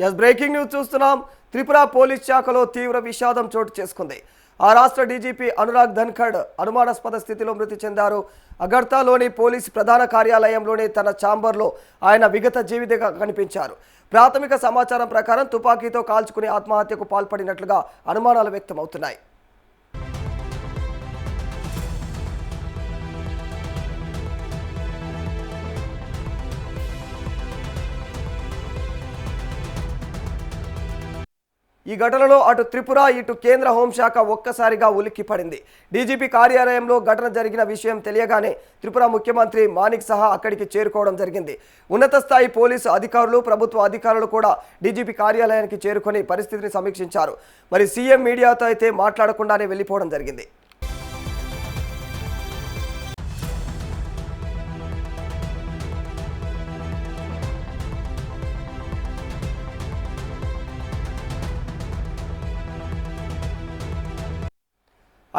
Yes breaking news చూస్తున్నాం. Tripura police శాఖలో తీవ్ర విషాదం చోటు చేసుకుంది. ఆ రాష్ట్ర డీజీపీ అనురాగ్ ధన్ఖడ్ అనుమానాస్పద స్థితిలో మృతి చెందారు. అగర్తాలోని పోలీస్ ప్రధాన కార్యాలయంలోని తన ఛాంబర్లో ఆయన విగత జీవితంగా కనిపించారు. ప్రాథమిక సమాచారం ప్రకారం తుపాకీతో కాల్చుకుని ఆత్మహత్యకు పాల్పడినట్లుగా అనుమానాలు వ్యక్తమవుతున్నాయి. ఈ ఘటనలో అటు త్రిపుర ఇటు కేంద్ర హోంశాఖ ఒక్కసారిగా ఉలిక్కిపడింది. డీజీపీ కార్యాలయంలో ఘటన జరిగిన విషయం తెలియగానే త్రిపుర ముఖ్యమంత్రి మానిక్ సహా అక్కడికి చేరుకోవడం జరిగింది. ఉన్నత స్థాయి పోలీసు అధికారులు, ప్రభుత్వ అధికారులు కూడా డీజీపీ కార్యాలయానికి చేరుకొని పరిస్థితిని సమీక్షించారు. మరి సీఎం మీడియాతో అయితే మాట్లాడకుండానే వెళ్ళిపోవడం జరిగింది.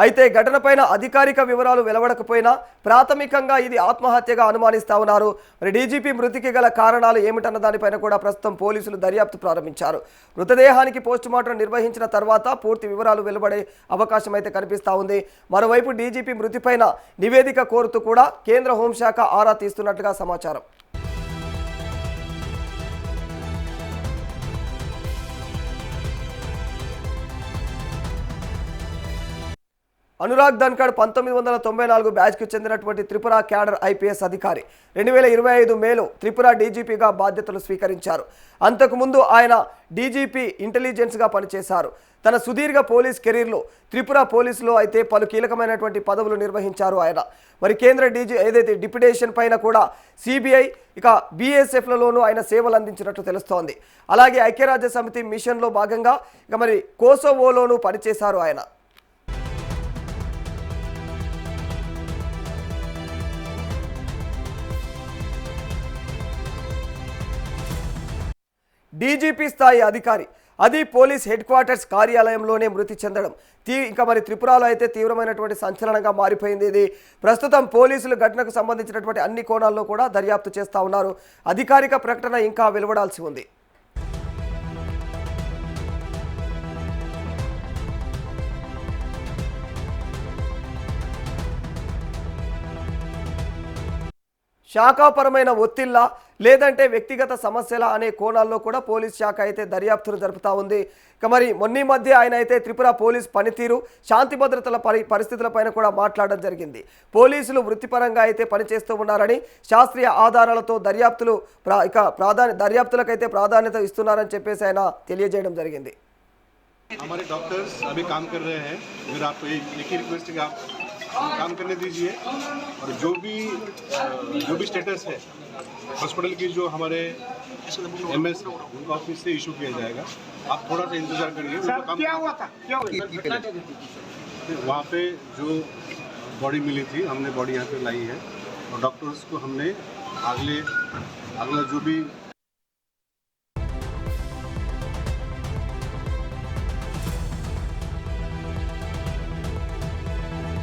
అయితే ఘటనపైన అధికారిక వివరాలు వెలువడకపోయినా ప్రాథమికంగా ఇది ఆత్మహత్యగా అనుమానిస్తా ఉన్నారు. మరి డీజీపీ మృతికి గల కారణాలు ఏమిటన్న దానిపైన కూడా ప్రస్తుతం పోలీసులు దర్యాప్తు ప్రారంభించారు. మృతదేహానికి పోస్టుమార్టం నిర్వహించిన తర్వాత పూర్తి వివరాలు వెలువడే అవకాశం అయితే కనిపిస్తూ ఉంది. మరోవైపు డీజీపీ మృతిపైన నివేదిక కోరుతూ కూడా కేంద్ర హోంశాఖ ఆరా తీస్తున్నట్లుగా సమాచారం. అనురాగ్ ధన్ఖడ్ 1994 బ్యాచ్కు చెందినటువంటి త్రిపుర క్యాడర్ ఐపీఎస్ అధికారి. 2025 మేలో త్రిపుర డీజీపీగా బాధ్యతలు స్వీకరించారు. అంతకుముందు ఆయన డీజీపీ ఇంటెలిజెన్స్గా పనిచేశారు. తన సుదీర్ఘ పోలీస్ కెరీర్లో త్రిపుర పోలీసులో అయితే పలు కీలకమైనటువంటి పదవులు నిర్వహించారు ఆయన. మరి కేంద్ర ఏదైతే డిప్యుటేషన్ పైన కూడా సిబిఐ ఇక బీఎస్ఎఫ్లలోనూ ఆయన సేవలు అందించినట్లు తెలుస్తోంది. అలాగే ఐక్యరాజ్య సమితి మిషన్లో భాగంగా ఇక మరి కోసోవోలోనూ పనిచేశారు ఆయన. డీజీపీ స్థాయి అధికారి, అది పోలీస్ హెడ్ క్వార్టర్స్ కార్యాలయంలోనే మృతి చెందడం ఇంకా మరి త్రిపురలో అయితే తీవ్రమైనటువంటి సంచలనంగా మారిపోయింది. ఇది ప్రస్తుతం పోలీసులు ఘటనకు సంబంధించినటువంటి అన్ని కోణాల్లో కూడా దర్యాప్తు చేస్తూ ఉన్నారు. అధికారిక ప్రకటన ఇంకా వెలువడాల్సి ఉంది. శాఖాపరమైన ఒత్తిళ్ల లేదంటే వ్యక్తిగత సమస్యల అనే కోణాల్లో కూడా పోలీస్ శాఖ అయితే దర్యాప్తును జరుపుతూ ఉంది. ఇక మరి మొన్న మధ్య ఆయన అయితే త్రిపుర పోలీస్ పనితీరు, శాంతి భద్రతల పరిస్థితులపైన కూడా మాట్లాడడం జరిగింది. పోలీసులు వృత్తిపరంగా అయితే పనిచేస్తూ ఉన్నారని, శాస్త్రీయ ఆధారాలతో దర్యాప్తులకైతే ప్రాధాన్యత ఇస్తున్నారని చెప్పేసి ఆయన తెలియజేయడం జరిగింది. हमारे डॉक्टर्स अभी काम कर रहे हैं, फिर आपको एक ही रिक्वेस्ट है कि आप काम करने दीजिए और जो भी स्टेटस है हॉस्पिटल की जो हमारे एमएस उनका ऑफिस से इशू किया जाएगा. आप थोड़ा सा इंतजार करिए. क्या हुआ था वहाँ पे जो बॉडी मिली थी, हमने बॉडी यहाँ पे लाई है और डॉक्टर्स को हमने अगला जो भी